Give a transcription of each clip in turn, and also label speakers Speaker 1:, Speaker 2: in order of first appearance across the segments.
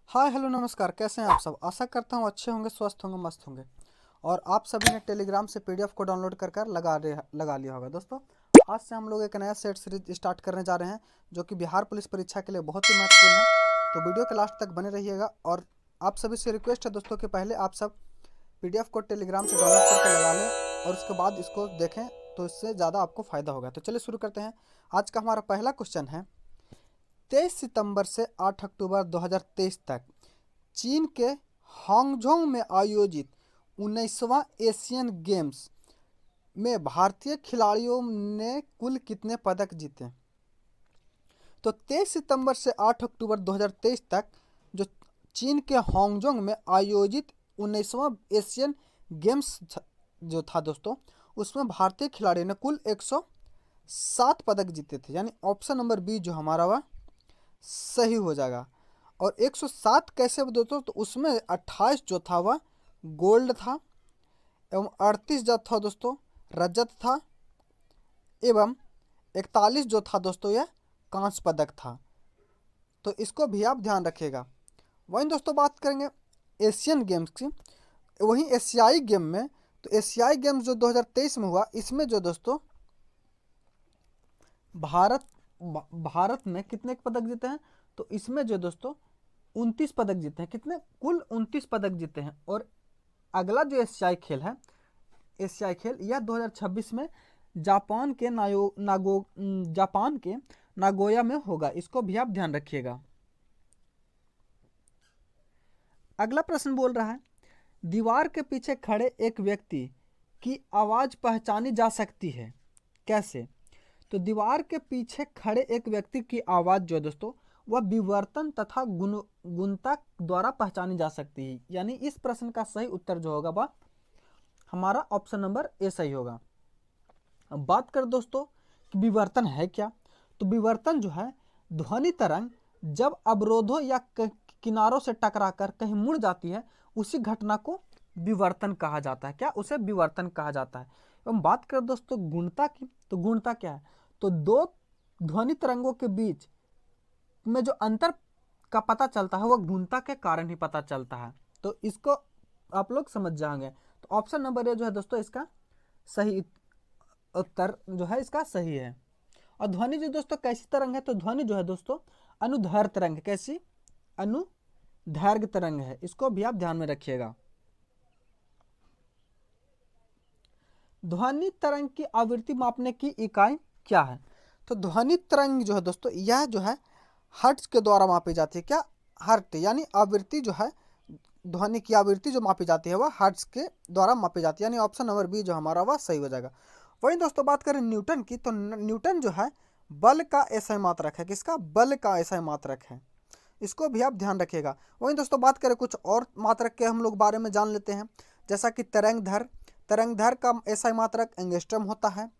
Speaker 1: Hi hello नमस्कार, कैसे हैं आप सब। आशा करता हूँ अच्छे होंगे, स्वस्थ होंगे, मस्त होंगे। और आप सभी ने टेलीग्राम से पीडीएफ को डाउनलोड कर लगा लिया होगा। दोस्तों, आज से हम लोग एक नया सेट सीरीज स्टार्ट करने जा रहे हैं जो कि बिहार पुलिस परीक्षा के लिए बहुत ही महत्वपूर्ण है। तो वीडियो के लास्ट तक बने रहिएगा। और आप सभी से रिक्वेस्ट है दोस्तों कि पहले आप सब पीडीएफ को टेलीग्राम से डाउनलोड करके लगा लें और उसके बाद इसको देखें, तो इससे ज़्यादा आपको फ़ायदा होगा। तो चलिए शुरू करते हैं। आज का हमारा पहला क्वेश्चन है, 23 सितंबर से 8 अक्टूबर 2023 तक चीन के हांगझोंग में आयोजित 19वां एशियन गेम्स में भारतीय खिलाड़ियों ने कुल कितने पदक जीते। तो 23 सितंबर से 8 अक्टूबर 2023 तक जो चीन के हांगझोंग में आयोजित 19वां एशियन गेम्स जो था दोस्तों, उसमें भारतीय खिलाड़ियों ने कुल 107 पदक जीते थे। यानी ऑप्शन नंबर बी जो हमारा वह सही हो जाएगा। और 107 कैसे दोस्तों, तो उसमें 28 जो था वह गोल्ड था, एवं 38 जो था दोस्तों रजत था, एवं 41 जो था दोस्तों यह कांस्य पदक था। तो इसको भी आप ध्यान रखिएगा। वहीं दोस्तों बात करेंगे एशियन गेम्स की, वहीं एशियाई गेम में, तो एशियाई गेम्स जो 2023 में हुआ, इसमें जो दोस्तों भारत भारत ने कितने पदक जीते हैं, तो इसमें जो दोस्तों 29 पदक जीते हैं। कितने? कुल 29 पदक जीते हैं। और अगला जो एशियाई खेल यह 2026 में जापान के नागोया में होगा। इसको भी आप ध्यान रखिएगा। अगला प्रश्न बोल रहा है, दीवार के पीछे खड़े एक व्यक्ति की आवाज पहचानी जा सकती है, कैसे? तो दीवार के पीछे खड़े एक व्यक्ति की आवाज जो है दोस्तों, वह विवर्तन तथा गुणता द्वारा पहचानी जा सकती है। यानी इस प्रश्न का सही उत्तर जो होगा वह हमारा ऑप्शन नंबर ए सही होगा। अब बात करें दोस्तों कि विवर्तन है क्या, तो विवर्तन जो है ध्वनि तरंग जब अवरोधों या किनारों से टकराकर कहीं मुड़ जाती है, उसी घटना को विवर्तन कहा जाता है। क्या? उसे विवर्तन कहा जाता है। एवं बात करें दोस्तों गुणता की, तो गुणता क्या है, तो दो ध्वनि तरंगों के बीच में जो अंतर का पता चलता है वह गुणता के कारण ही पता चलता है। तो इसको आप लोग समझ जाएंगे। तो ऑप्शन नंबर ए जो है दोस्तों इसका सही उत्तर जो है इसका सही है। और ध्वनि जो दोस्तों कैसी तरंग है, तो ध्वनि जो है दोस्तों अनुदैर्घ्य तरंग है। कैसी? अनुदैर्घ्य तरंग है। इसको भी आप ध्यान में रखिएगा। ध्वनि तरंग की आवृत्ति मापने की इकाई क्या है, तो ध्वनि तरंग जो है दोस्तों यह जो है हर्ट्ज के द्वारा मापी जाती है। क्या? हर्ट यानी आवृत्ति जो है, ध्वनि की आवृत्ति जो मापी जाती है वह हर्ट्ज के द्वारा मापी जाती है। यानी ऑप्शन नंबर बी जो हमारा वह सही हो जाएगा। वहीं दोस्तों बात करें न्यूटन की, तो न्यूटन जो है बल का एसआई मात्रक है। किसका? बल का एसआई मात्रक है। इसको भी आप ध्यान रखिएगा। वहीं दोस्तों बात करें कुछ और मात्रक के हम लोग बारे में जान लेते हैं, जैसा कि तरंगधर का एसआई मात्रक एंगस्ट्रम होता है।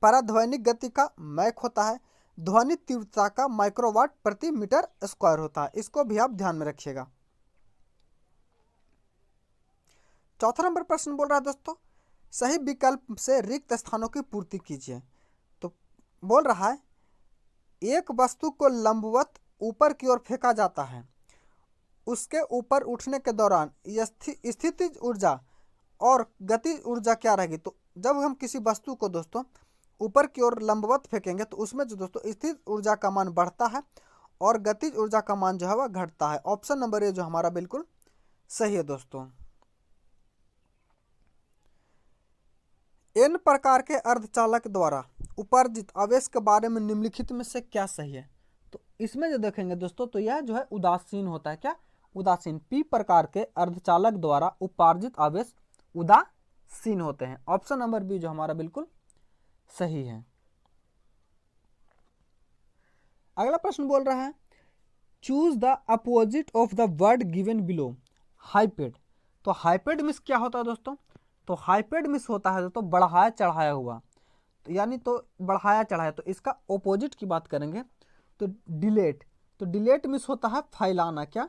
Speaker 1: पराध्वनिक गति का मैक होता है। ध्वनि तीव्रता का माइक्रोवाट प्रति मीटर स्क्वायर होता है। इसको भी आप ध्यान में रखिएगा। चौथा नंबर प्रश्न बोल रहा है दोस्तों, सही विकल्प से रिक्त स्थानों की पूर्ति कीजिए। तो बोल रहा है, एक वस्तु को लंबवत ऊपर की ओर फेंका जाता है, उसके ऊपर उठने के दौरान स्थितिज ऊर्जा और गतिज ऊर्जा क्या रहेगी। तो जब हम किसी वस्तु को दोस्तों ऊपर की ओर लंबवत फेंकेंगे, तो उसमें जो दोस्तों स्थित ऊर्जा का मान बढ़ता है और गतिज ऊर्जा का मान जो है वह घटता है। ऑप्शन नंबर ए जो हमारा बिल्कुल सही है दोस्तों। एन प्रकार के अर्धचालक द्वारा उपार्जित आवेश के बारे में निम्नलिखित में से क्या सही है। तो इसमें जो देखेंगे दोस्तों, तो यह जो है उदासीन होता है। क्या? उदासीन। पी प्रकार के अर्धचालक द्वारा उपार्जित आवेश उदासीन होते हैं। ऑप्शन नंबर बी जो हमारा बिल्कुल सही है। अगला प्रश्न बोल रहा है, choose the opposite of the word given below. Hyped. तो हाइपेड मिस क्या होता है दोस्तों, तो हाइपेड मिस होता है दोस्तों बढ़ाया चढ़ाया हुआ। तो यानी तो बढ़ाया चढ़ाया, तो इसका ओपोजिट की बात करेंगे तो डिलेट। तो डिलेट मिस होता है फैलाना। क्या?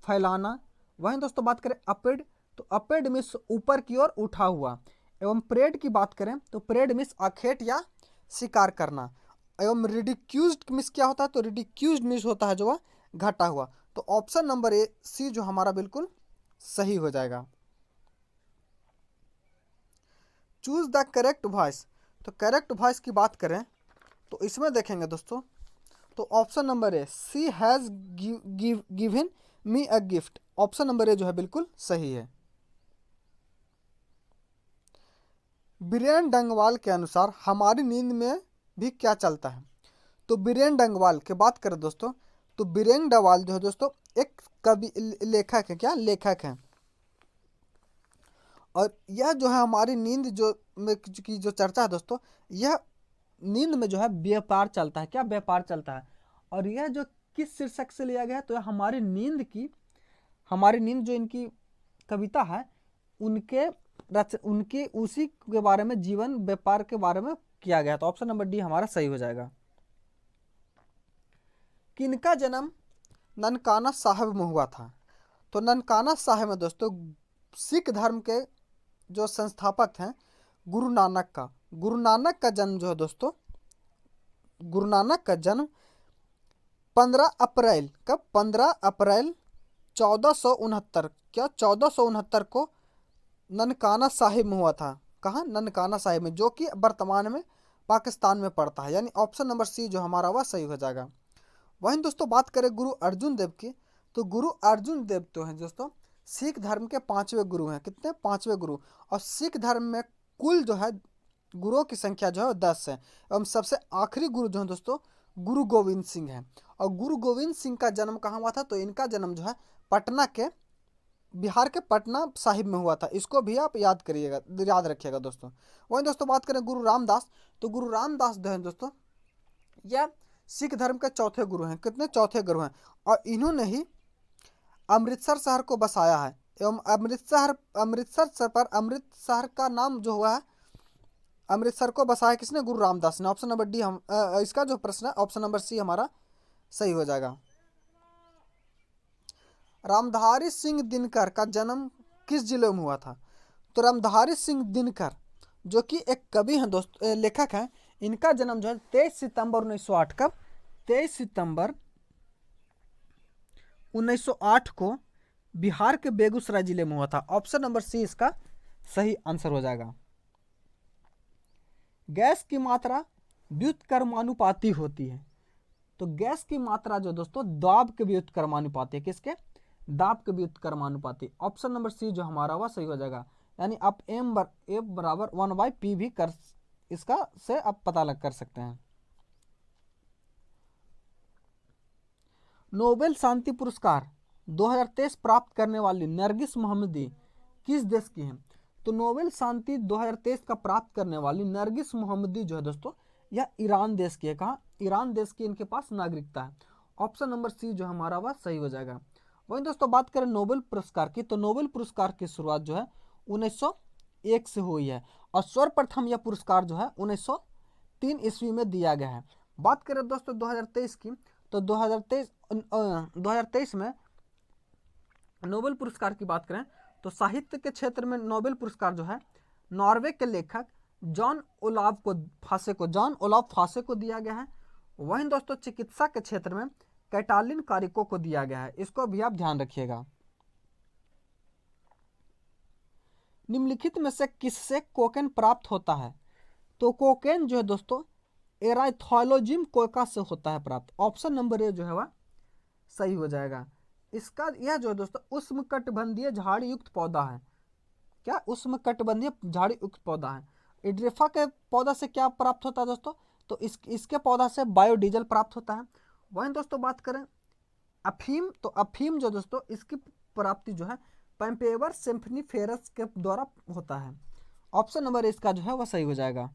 Speaker 1: फैलाना। वहीं दोस्तों बात करें अपेड, तो अपेड मिस ऊपर की ओर उठा हुआ। एवं प्रेड की बात करें तो प्रेड मिस अखेट या शिकार करना। एवं रिडिक्यूज्ड मिस क्या होता है, तो रिडिक्यूज्ड मिस होता है जो घटा हुआ। तो ऑप्शन नंबर ए सी जो हमारा बिल्कुल सही हो जाएगा। Choose the correct voice. तो करेक्ट वॉइस की बात करें तो इसमें देखेंगे दोस्तों, तो option number A C has given me a gift, option number A जो है बिल्कुल सही है। बीरेन डंगवाल के अनुसार हमारी नींद में भी क्या चलता है। तो बीरेन डंगवाल की बात करें दोस्तों, तो बीरेन डंगवाल जो है दोस्तों एक कवि लेखक है, क्या लेखक हैं। और यह जो है हमारी नींद जो में की जो चर्चा है दोस्तों, यह नींद में जो है व्यापार चलता है, क्या व्यापार चलता है। और यह जो किस शीर्षक से लिया गया है, तो यह हमारी नींद की, हमारी नींद जो इनकी कविता है उनके उनके उसी के बारे में, जीवन व्यापार के बारे में किया गया। तो ऑप्शन नंबर डी हमारा सही हो जाएगा। किनका जन्म ननकाना साहिब में हुआ था। तो ननकाना साहिब में दोस्तों सिख धर्म के जो संस्थापक हैं गुरु नानक का, गुरु नानक का जन्म जो है दोस्तों, गुरु नानक का जन्म 15 अप्रैल, कब 15 अप्रैल 1469, क्या 1469 को ननकाना साहिब में हुआ था। कहाँ, ननकाना साहिब में, जो कि वर्तमान में पाकिस्तान में पड़ता है। यानी ऑप्शन नंबर सी जो हमारा वह सही हो जाएगा। वहीं दोस्तों बात करें गुरु अर्जुन देव की, तो गुरु अर्जुन देव तो हैं दोस्तों सिख धर्म के 5वें गुरु हैं। कितने, 5वें गुरु। और सिख धर्म में कुल जो है गुरुओं की संख्या जो है 10 है। एवं सबसे आखिरी गुरु जो है दोस्तों गुरु गोविंद सिंह है। और गुरु गोविंद सिंह का जन्म कहाँ हुआ था, तो इनका जन्म जो है पटना के, बिहार के पटना साहिब में हुआ था। इसको भी आप याद करिएगा, याद रखिएगा दोस्तों। वहीं दोस्तों बात करें गुरु रामदास, तो गुरु रामदास जो है दोस्तों यह सिख धर्म के चौथे गुरु हैं। कितने, चौथे गुरु हैं। और इन्होंने ही अमृतसर शहर को बसाया है। एवं अमृतसर शहर पर अमृतसर का नाम जो हुआ है, अमृतसर को बसाया किसने, गुरु रामदास ने। ऑप्शन नंबर डी हम इसका जो प्रश्न है ऑप्शन नंबर सी हमारा सही हो जाएगा। रामधारी सिंह दिनकर का जन्म किस जिले में हुआ था। तो रामधारी सिंह दिनकर जो कि एक कवि हैं दोस्त, लेखक हैं, इनका जन्म जो है 23 सितंबर 1908, कब, 23 सितंबर 1908 को बिहार के बेगूसराय जिले में हुआ था। ऑप्शन नंबर सी इसका सही आंसर हो जाएगा। गैस की मात्रा व्युत्क्रमानुपाती होती है। तो गैस की मात्रा जो दोस्तों दाब के व्युत्क्रमानुपाती है। किसके, दाब के व्युत्क्रमानुपाती। ऑप्शन नंबर सी जो हमारा वह सही हो जाएगा। यानी आप ए बराबर 1/p भी कर, इसका से आप पता लग कर सकते हैं। नोबेल शांति पुरस्कार 2023 प्राप्त करने वाली नरगिस मोहम्मदी किस देश की हैं। तो नोबेल शांति 2023 का प्राप्त करने वाली नरगिस मोहम्मदी जो है दोस्तों यह ईरान देश की है। कहाँ, ईरान देश की इनके पास नागरिकता है। ऑप्शन नंबर सी जो हमारा वह सही हो जाएगा। वहीं दोस्तों बात करें नोबेल पुरस्कार की, तो नोबेल पुरस्कार की शुरुआत जो है 1901 से हुई है। और सर्वप्रथम यह पुरस्कार जो है 1903 ईस्वी में दिया गया है। बात करें दोस्तों 2023 की, तो 2023 में नोबेल पुरस्कार की बात करें तो साहित्य के क्षेत्र में नोबेल पुरस्कार जो है नॉर्वे के लेखक जॉन ओलाव फासे को दिया गया है। वहीं दोस्तों चिकित्सा के क्षेत्र में कैटालिन कारिको को दिया गया है। इसको भी आप ध्यान रखिएगा। निम्नलिखित में से किससे कोकेन प्राप्त होता है। तो कोकेन जो है दोस्तों एराइथोलोजिम कोका से होता है प्राप्त। ऑप्शन नंबर ए जो है वह सही हो जाएगा। इसका यह जो है दोस्तों उष्णकटिबंधीय झाड़ी युक्त पौधा है। क्या, उष्णकटिबंधीय झाड़ी युक्त पौधा है। इड्रेफा के पौधा से क्या प्राप्त होता है दोस्तों, तो इसके पौधा से बायोडीजल प्राप्त होता है। वहीं दोस्तों बात करें अफीम, तो अफीम जो दोस्तों इसकी प्राप्ति जो है पैम्पेवर सिम्फनीफेरस के द्वारा होता है। ऑप्शन नंबर इसका जो है वह सही हो जाएगा।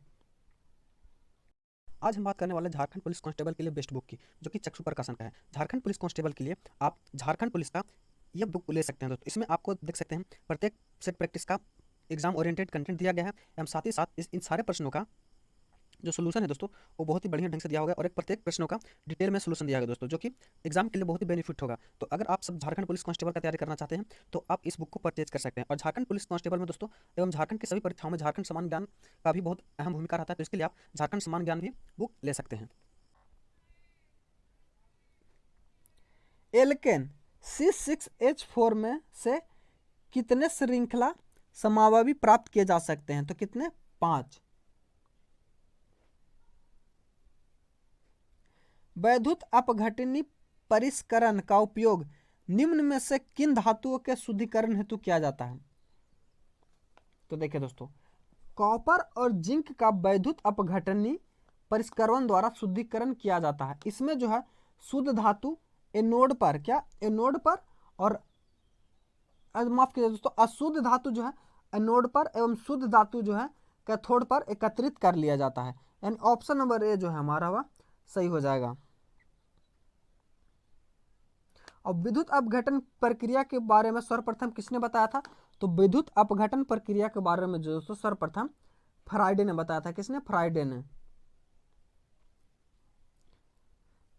Speaker 1: आज हम बात करने वाले झारखंड पुलिस कांस्टेबल के लिए बेस्ट बुक की, जो कि चक्षु प्रकाशन का है। झारखंड पुलिस कांस्टेबल के लिए आप झारखंड पुलिस का यह बुक ले सकते हैं दोस्तों। इसमें आपको देख सकते हैं प्रत्येक सेट प्रैक्टिस का एग्जाम ओरिएंटेड कंटेंट दिया गया है एवं साथ ही साथ इन सारे प्रश्नों का जो सोल्यूशन है दोस्तों वो बहुत ही बढ़िया ढंग से दिया होगा और एक प्रत्येक प्रश्नों का डिटेल में सोल्यूशन दिया गया दोस्तों, जो कि एग्जाम के लिए बहुत ही बेनिफिट होगा। तो अगर आप सब झारखंड पुलिस कांस्टेबल का तैयारी करना चाहते हैं तो आप इस बुक को परचेज कर सकते हैं। और झारखंड पुलिस कांस्टेबल में दोस्तों एवं झारखंड की सभी परीक्षाओं में झारखंड समान ज्ञान का भी बहुत अहम भूमिका रहता है। तो इसके लिए आप झारखंड समान ज्ञान भी बुक ले सकते हैं। एल्केन C6H4 में से कितने श्रृंखला समावयवी प्राप्त किए जा सकते हैं? तो कितने? 5। वैद्युत अपघटनी परिष्करण का उपयोग निम्न में से किन धातुओं के शुद्धिकरण हेतु किया जाता है? तो देखिए दोस्तों, कॉपर और जिंक का वैद्युत अपघटनी परिष्करण द्वारा शुद्धिकरण किया जाता है। इसमें जो है शुद्ध धातु एनोड पर, क्या एनोड पर, और माफ कीजिए दोस्तों, अशुद्ध धातु जो है एनोड पर एवं शुद्ध धातु जो है कैथोड पर एकत्रित कर लिया जाता है। यानी ऑप्शन नंबर ए जो है हमारा वह सही हो जाएगा। और विद्युत अपघटन प्रक्रिया के बारे में सर्वप्रथम किसने बताया था? तो विद्युत अपघटन प्रक्रिया के बारे में जो दोस्तों सर्वप्रथम फ्राइडे ने बताया था। किसने? फ्राइडे ने।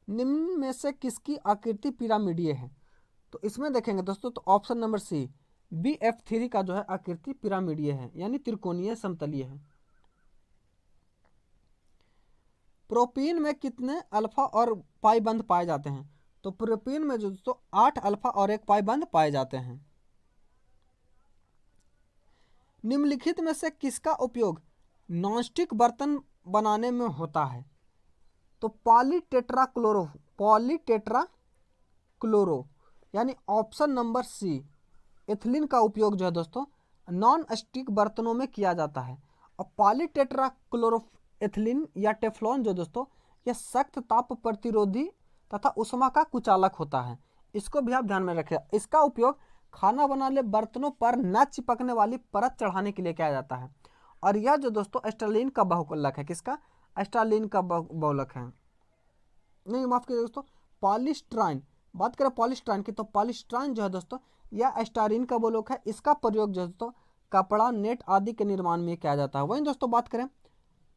Speaker 1: निम्न में से किसकी आकृति पिरामिडीय है? तो इसमें देखेंगे दोस्तों तो ऑप्शन नंबर सी BF3 का जो है आकृति पिरामिडीय है, यानी त्रिकोणीय समतलीय है। प्रोपीन में कितने अल्फा और पाई बंध पाए जाते हैं? तो प्रोपीन में जो दोस्तों 8 अल्फा और 1 पाई बंध पाए जाते हैं। निम्नलिखित में से किसका उपयोग नॉनस्टिक बर्तन बनाने में होता है? तो पॉलीटेट्राक्लोरो यानी ऑप्शन नंबर सी एथिलीन का उपयोग जो है दोस्तों नॉन स्टिक बर्तनों में किया जाता है। और पॉलीटेट्राक्लोरो एथिलीन या टेफ्लॉन जो दोस्तों यह सख्त ताप प्रतिरोधी तथा उष्मा का कुचालक होता है। इसको भी आप ध्यान में रखें। इसका उपयोग खाना बनाने बर्तनों पर न चिपकने वाली परत चढ़ाने के लिए किया जाता है। और यह जो दोस्तों स्टालिन का बहुलक है। किसका? स्टालिन का बहुलक है। नहीं माफ कीजिए दोस्तों, पॉलीस्टाइन। बात करें पॉलीस्टाइन की तो पॉलीस्टाइन जो है दोस्तों यह स्टारीन का बहुलक है। इसका प्रयोग जो है दोस्तों कपड़ा, नेट आदि के निर्माण में किया जाता है। वहीं दोस्तों बात करें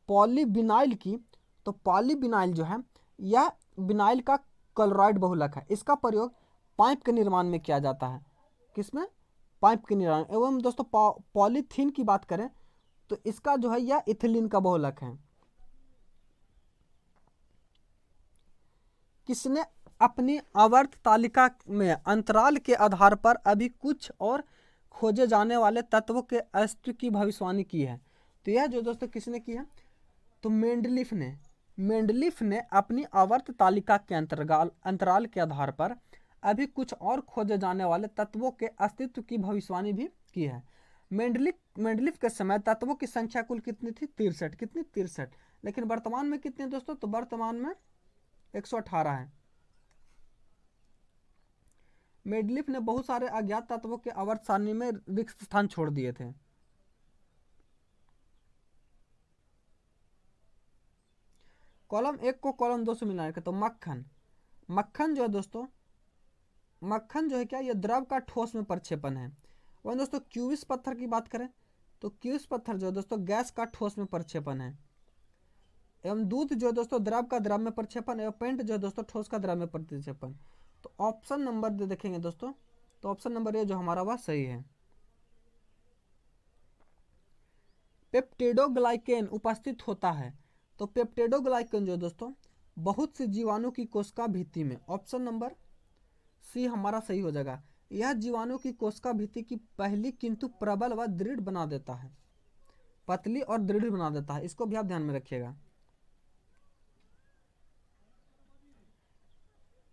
Speaker 1: पॉलीविनाइल की तो पॉलीविनाइल जो है यह विनाइल का क्लोराइड बहुलक है। इसका प्रयोग पाइप के निर्माण में किया जाता है। किसमें? पाइप के निर्माण। एवं दोस्तों पॉलीथीन की बात करें तो इसका जो है यह इथिलीन का बहुलक है। किसने अपनी आवर्त तालिका में अंतराल के आधार पर अभी कुछ और खोजे जाने वाले तत्वों के अस्तित्व की भविष्यवाणी की है? तो यह जो दोस्तों किसने की है? तो मेंडलीफ ने अपनी आवर्त तालिका के अंतराल के आधार पर अभी कुछ और खोजे जाने वाले तत्वों के अस्तित्व की भविष्यवाणी भी की है। मेंडलीफ के समय तत्वों की संख्या कुल कितनी थी? 63। कितनी? 63। लेकिन वर्तमान में कितने दोस्तों? तो वर्तमान में 118 है। मेंडलीफ ने बहुत सारे अज्ञात तत्वों के आवर्त सारणी में रिक्त स्थान छोड़ दिए थे। कॉलम 1 को कॉलम 2 से मिलाकर तो मक्खन जो है दोस्तों, मक्खन जो है क्या? यह द्रव का ठोस में प्रक्षेपण है। वहीं दोस्तों क्यूबिस पत्थर की बात करें तो क्यूबिस पत्थर जो है दोस्तों गैस का ठोस में प्रक्षेपण है। एवं दूध जो है दोस्तों द्रव का द्रव में प्रक्षेपण एवं पेंट जो है दोस्तों ठोस का द्रव में प्रक्षेपण। तो ऑप्शन नंबर देखेंगे दोस्तों तो ऑप्शन नंबर ए जो हमारा वह सही है। पेप्टिडोग्लाइकेन उपस्थित होता है। तो पेप्टिडोग्लाइकेन जो दोस्तों बहुत सी जीवाणु की कोशिका भित्ति में, ऑप्शन नंबर सी हमारा सही हो जाएगा। यह जीवाणु की कोशिका भित्ति की पहली किंतु प्रबल व दृढ़ बना देता है, पतली और दृढ़ बना देता है। इसको भी आप ध्यान में रखिएगा।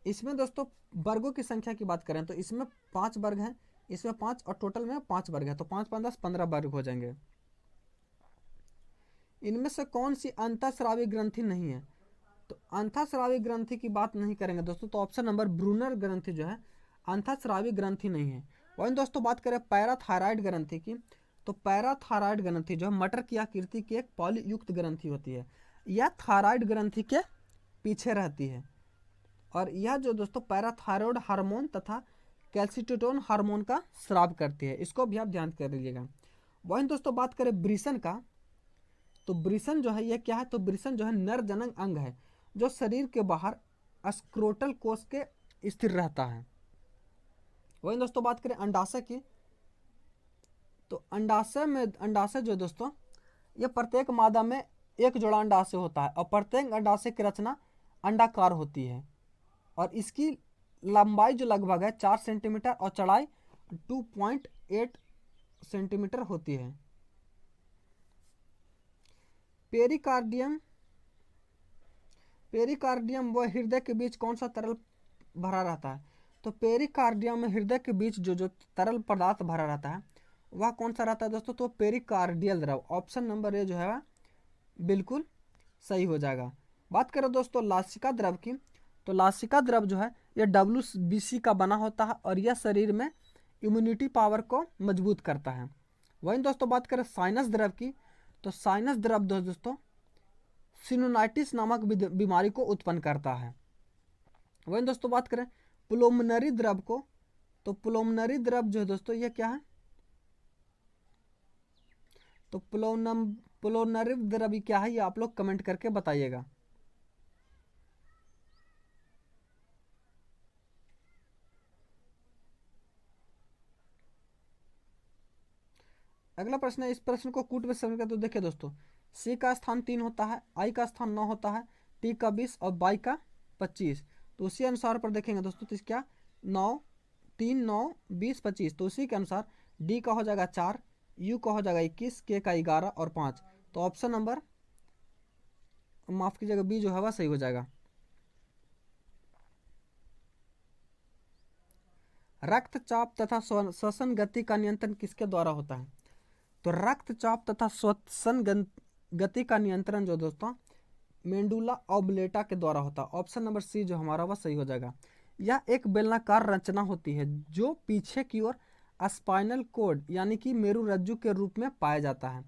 Speaker 1: इसमें दोस्तों वर्गों की संख्या की बात करें तो इसमें 5 वर्ग हैं, इसमें 5 और टोटल में 5 वर्ग है। तो 5 5 10 15 वर्ग हो जाएंगे। इनमें से कौन सी अंतःस्रावी ग्रंथि नहीं है? तो अंतःस्रावी ग्रंथि की बात नहीं करेंगे दोस्तों तो ऑप्शन नंबर ब्रूनर ग्रंथि जो है अंतःस्रावी ग्रंथि नहीं है। वहीं दोस्तों बात करें पैराथायराइड ग्रंथि की तो पैराथायराइड ग्रंथि जो है मटर की आकृति की एक पॉलीयुक्त ग्रंथि होती है। यह थायराइड ग्रंथि के पीछे रहती है। और यह जो दोस्तों पैराथायरॉयड हार्मोन तथा कैल्सिटोन हार्मोन का स्राव करती है। इसको भी आप ध्यान कर लीजिएगा। वहीं दोस्तों बात करें ब्रिसन का तो ब्रिसन जो है यह क्या है? तो ब्रिसन जो है नर जनन अंग है जो शरीर के बाहर स्क्रोटल कोष के स्थिर रहता है। वहीं दोस्तों बात करें अंडाशय की तो अंडाशय जो दोस्तों यह प्रत्येक मादा में एक जोड़ा अंडाशय होता है और प्रत्येक अंडाशय की रचना अंडाकार होती है। और इसकी लंबाई जो लगभग है 4 सेंटीमीटर और चौड़ाई 2.8 सेंटीमीटर होती है। पेरिकार्डियम पेरिकार्डियम व हृदय के बीच कौन सा तरल भरा रहता है? तो पेरिकार्डियम में हृदय के बीच जो तरल पदार्थ भरा रहता है वह कौन सा रहता है दोस्तों? तो पेरिकार्डियल द्रव। ऑप्शन नंबर ए जो है बिल्कुल सही हो जाएगा। बात करें दोस्तों लासिका द्रव की, तो लासिका द्रव जो है यह WBC का बना होता है और यह शरीर में इम्यूनिटी पावर को मजबूत करता है। वहीं दोस्तों बात करें साइनस द्रव की, तो साइनस द्रव दोस्तों सिनुनाइटिस नामक बीमारी को उत्पन्न करता है। वहीं दोस्तों बात करें पुलोमनरी द्रव को, तो पुलोमनरी द्रव जो है दोस्तों यह क्या है? तो पुलोमनरी द्रव क्या है ये आप लोग कमेंट करके बताइएगा। अगला प्रश्न है, इस प्रश्न को कूट में समझ कर तो देखिए दोस्तों, सी का स्थान 3 होता है, आई का स्थान 9 होता है, टी का 20 और बाई का 25। तो उसी अनुसार पर देखेंगे दोस्तों, तो क्या 9 3 9 20 25, तो उसी के अनुसार डी का हो जाएगा 4, यू का हो जाएगा 21, के का 11 और 5। तो ऑप्शन नंबर माफ कीजिएगा बी जो है वह सही हो जाएगा। रक्तचाप तथा श्वसन गति का नियंत्रण किसके द्वारा होता है? तो रक्तचाप तथा श्वसन गति का नियंत्रण जो दोस्तों मेंडुला ऑब्लेटा के द्वारा होता है। ऑप्शन नंबर सी जो हमारा वह सही हो जाएगा। यह एक बेलनाकार रचना होती है जो पीछे की ओर स्पाइनल कोड यानी कि मेरुरज्जु के रूप में पाया जाता है।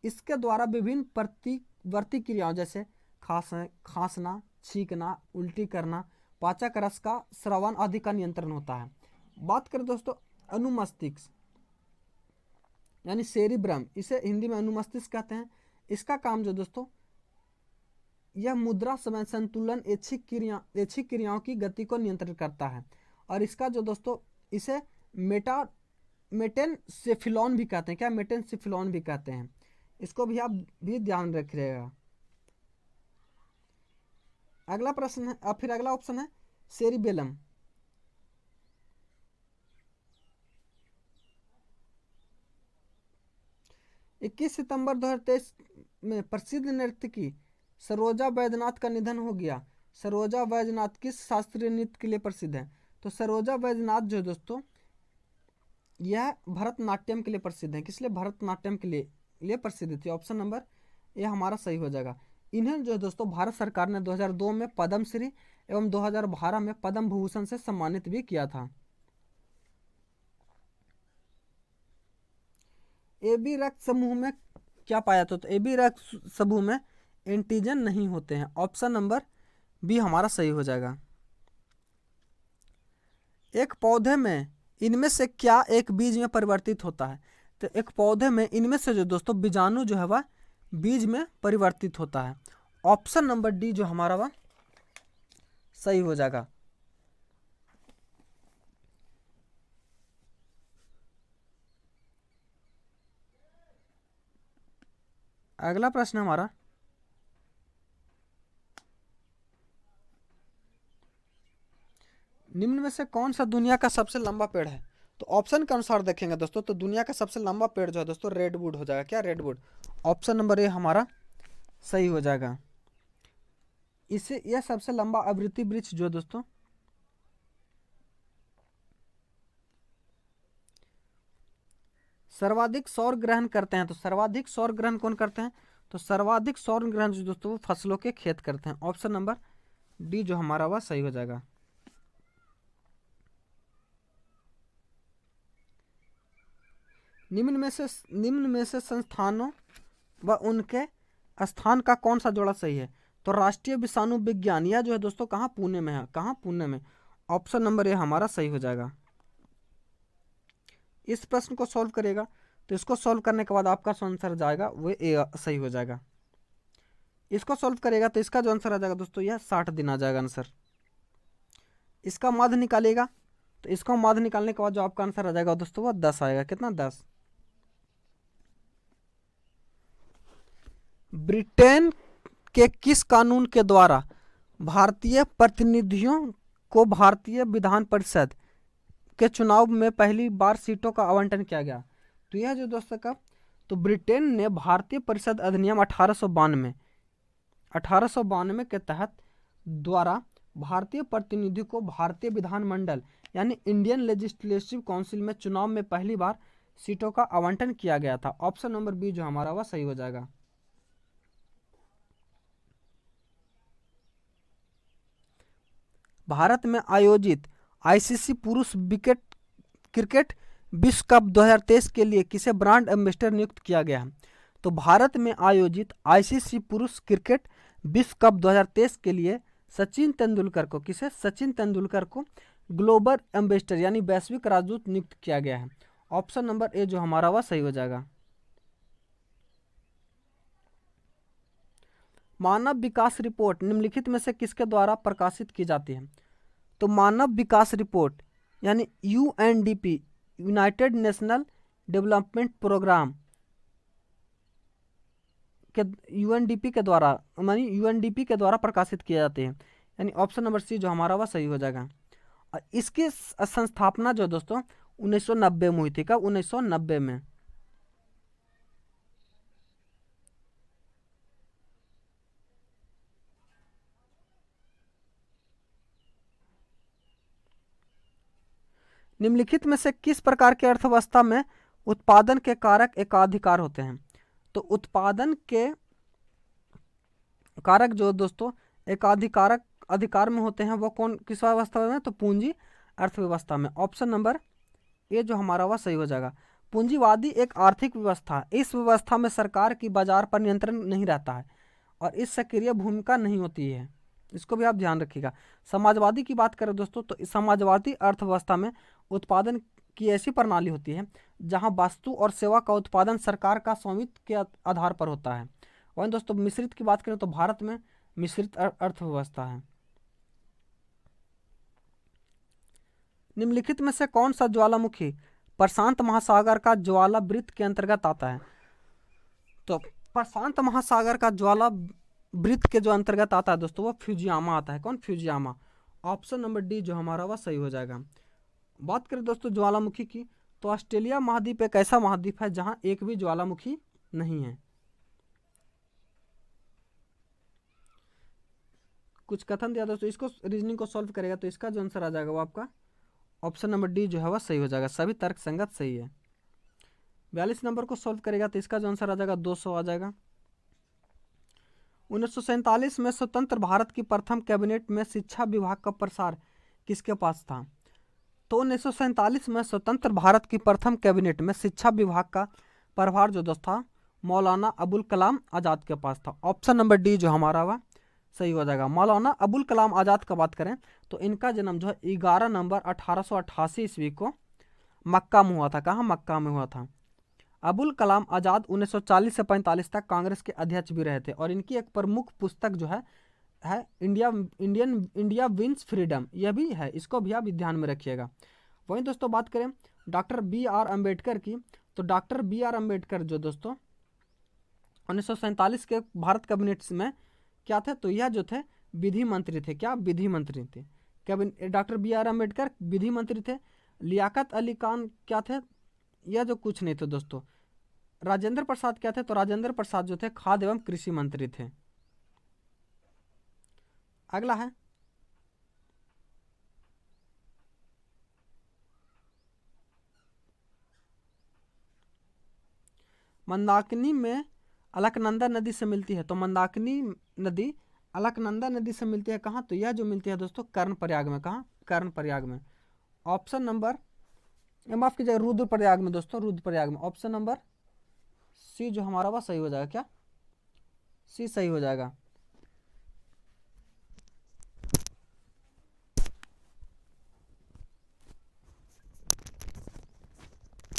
Speaker 1: इसके द्वारा विभिन्न प्रतिवर्ती क्रियाओं जैसे खांसना, छींकना, उल्टी करना, पाचक रस का स्रवण आदि का नियंत्रण होता है। बात करें दोस्तों अनुमस्तिष्क यानी सेरिब्रम, इसे हिंदी में अनुमस्तिष्क कहते हैं। इसका काम जो दोस्तों यह मुद्रा समय संतुलन ऐच्छिक क्रियाओं की गति को नियंत्रित करता है। और इसका जो दोस्तों इसे मेटेनसेफिलॉन भी कहते हैं। क्या मेटेनसेफिलॉन भी कहते हैं? इसको भी आप भी ध्यान रखिएगा। अगला प्रश्न है फिर अगला ऑप्शन है सेरिबेलम। इक्कीस सितंबर 2023 में प्रसिद्ध नर्तकी सरोजा वैद्यनाथ का निधन हो गया। सरोजा वैद्यनाथ किस शास्त्रीय नृत्य के लिए प्रसिद्ध है? तो सरोजा वैद्यनाथ जो दोस्तों यह भरतनाट्यम के लिए प्रसिद्ध है। किस लिए? भरतनाट्यम के लिए प्रसिद्ध थी। ऑप्शन नंबर ये हमारा सही हो जाएगा। इन्हें जो है दोस्तों भारत सरकार ने 2002 में पद्मश्री एवं 2012 में पद्म भूषण से सम्मानित भी किया था। AB रक्त समूह में क्या पाया था? तो AB रक्त समूह में एंटीजन नहीं होते हैं। ऑप्शन नंबर बी हमारा सही हो जाएगा। एक पौधे में इनमें से क्या एक बीज में परिवर्तित होता है? तो एक पौधे में इनमें से जो दोस्तों बीजाणु जो है वह बीज में परिवर्तित होता है। ऑप्शन नंबर डी जो हमारा वह सही हो जाएगा। अगला प्रश्न हमारा, निम्न में से कौन सा दुनिया का सबसे लंबा पेड़ है? तो ऑप्शन के अनुसार देखेंगे दोस्तों, तो दुनिया का सबसे लंबा पेड़ जो है दोस्तों रेडवुड हो जाएगा। क्या? रेडवुड। ऑप्शन नंबर ए हमारा सही हो जाएगा। इसे यह सबसे लंबा आवृत्ति वृक्ष जो है दोस्तों सर्वाधिक सौर ग्रहण करते हैं। तो सर्वाधिक सौर ग्रहण कौन करते हैं? तो सर्वाधिक सौर ग्रहण जो दोस्तों वो फसलों के खेत करते हैं। ऑप्शन नंबर डी जो हमारा वह सही हो जाएगा। निम्न में से संस्थानों व उनके स्थान का कौन सा जोड़ा सही है? तो राष्ट्रीय विषाणु विज्ञान यह जो है दोस्तों कहाँ? पुणे में है। कहाँ? पुणे में। ऑप्शन नंबर ए हमारा सही हो जाएगा। इस प्रश्न को सॉल्व करेगा तो इसको सॉल्व करने के बाद आपका आंसर जाएगा वो ए सही हो जाएगा। इसको सॉल्व करेगा तो इसका जो आंसर आ जाएगा दोस्तों यह 60 दिन आ जाएगा आंसर। इसका माध्य निकालेगा तो इसको माध्य निकालने के बाद जो आपका आंसर आ जाएगा दोस्तों वह 10 आएगा। कितना? 10। ब्रिटेन के किस कानून के द्वारा भारतीय प्रतिनिधियों को भारतीय विधान परिषद के चुनाव में पहली बार सीटों का आवंटन किया गया? तो यह जो दोस्तों का, तो ब्रिटेन ने भारतीय परिषद अधिनियम 1892 के तहत द्वारा भारतीय प्रतिनिधि को भारतीय विधानमंडल यानी इंडियन लेजिस्लेटिव काउंसिल में चुनाव में पहली बार सीटों का आवंटन किया गया था। ऑप्शन नंबर बी जो हमारा वह सही हो जाएगा। भारत में आयोजित आईसीसी पुरुष क्रिकेट विश्व कप 2023 के लिए किसे ब्रांड एम्बेसडर नियुक्त किया गया है? तो भारत में आयोजित आईसीसी पुरुष क्रिकेट विश्व कप 2023 के लिए सचिन तेंदुलकर को ग्लोबल एम्बेसडर यानी वैश्विक राजदूत नियुक्त किया गया है। ऑप्शन नंबर ए जो हमारा वह सही हो जाएगा। मानव विकास रिपोर्ट निम्नलिखित में से किसके द्वारा प्रकाशित की जाती है? तो मानव विकास रिपोर्ट यानी UNDP united national development programme के यूएनडीपी के द्वारा प्रकाशित किए जाते हैं, यानी ऑप्शन नंबर सी जो हमारा वह सही हो जाएगा। और इसकी संस्थापना जो दोस्तों 1990 में हुई थी। कब? 1990 में। निम्नलिखित में से किस प्रकार की अर्थव्यवस्था में उत्पादन के कारक एकाधिकार होते हैं? तो उत्पादन के कारक जो दोस्तों अधिकार में होते हैं वो किस अवस्था में? तो पूंजी अर्थव्यवस्था में। ऑप्शन नंबर ए जो हमारा वह सही हो जाएगा। पूंजीवादी एक आर्थिक व्यवस्था, इस व्यवस्था में सरकार की बाजार पर नियंत्रण नहीं रहता है और इस सक्रिय भूमिका नहीं होती है, इसको भी आप ध्यान रखिएगा। समाजवादी की बात करें दोस्तों, तो इस समाजवादी अर्थव्यवस्था में उत्पादन की ऐसी प्रणाली होती है जहां वस्तु और सेवा का उत्पादन सरकार का स्वामित्व के आधार पर होता है। वहीं दोस्तों मिश्रित की बात करें तो भारत में मिश्रित अर्थव्यवस्था है। निम्नलिखित में से कौन सा ज्वालामुखी प्रशांत महासागर का ज्वाला वृत्त के अंतर्गत आता है? तो प्रशांत महासागर का ज्वाला वृत्त के जो अंतर्गत आता है दोस्तों वो फ्यूजियामा आता है। कौन? फ्यूजियामा। ऑप्शन नंबर डी जो हमारा वह सही हो जाएगा। बात करें दोस्तों ज्वालामुखी की, तो ऑस्ट्रेलिया महाद्वीप एक ऐसा महाद्वीप है जहां एक भी ज्वालामुखी नहीं है। कुछ कथन दिया दोस्तों, इसको रीजनिंग को सॉल्व करेगा तो इसका जो आंसर आ जाएगा वो आपका ऑप्शन नंबर डी जो है वह सही हो जाएगा। सभी तर्क संगत सही है। 42 नंबर को सॉल्व करेगा तो इसका जो आंसर आ जाएगा 200 आ जाएगा। 1947 में स्वतंत्र भारत की प्रथम कैबिनेट में शिक्षा विभाग का प्रसार किसके पास था? तो 1947 में स्वतंत्र भारत की प्रथम कैबिनेट में शिक्षा विभाग का प्रभार जो दोस्त था मौलाना अबुल कलाम आज़ाद के पास था। ऑप्शन नंबर डी जो हमारा वह सही हो जाएगा। मौलाना अबुल कलाम आज़ाद का बात करें तो इनका जन्म जो है 11 नवंबर 1888 ईस्वी को मक्का में हुआ था। कहाँ? मक्का में हुआ था। अबुल कलाम आज़ाद 1940 से 45 तक कांग्रेस के अध्यक्ष भी रहे थे और इनकी एक प्रमुख पुस्तक जो है इंडिया विंस फ्रीडम, यह भी है, इसको भी आप ध्यान में रखिएगा। वहीं दोस्तों बात करें डॉक्टर बी आर अम्बेडकर की, तो डॉक्टर बी आर अम्बेडकर जो दोस्तों 1947 के भारत कैबिनेट में क्या थे? तो यह जो थे विधि मंत्री थे। क्या? विधि मंत्री थे। डॉक्टर बी आर अम्बेडकर विधि मंत्री थे। लियाकत अली खान क्या थे? यह जो कुछ नहीं थे दोस्तों। राजेंद्र प्रसाद क्या थे? तो राजेंद्र प्रसाद जो थे खाद्य एवं कृषि मंत्री थे। अगला है मंदाकिनी में अलकनंदा नदी से मिलती है। तो मंदाकिनी नदी अलकनंदा नदी से मिलती है कहाँ? तो यह जो मिलती है दोस्तों कर्णप्रयाग में। कहाँ? कर्णप्रयाग में। ऑप्शन नंबर माफ कीजिएगा रुद्रप्रयाग में दोस्तों, रुद्रप्रयाग में। ऑप्शन नंबर सी जो हमारा वह सही हो जाएगा। क्या? सी सही हो जाएगा।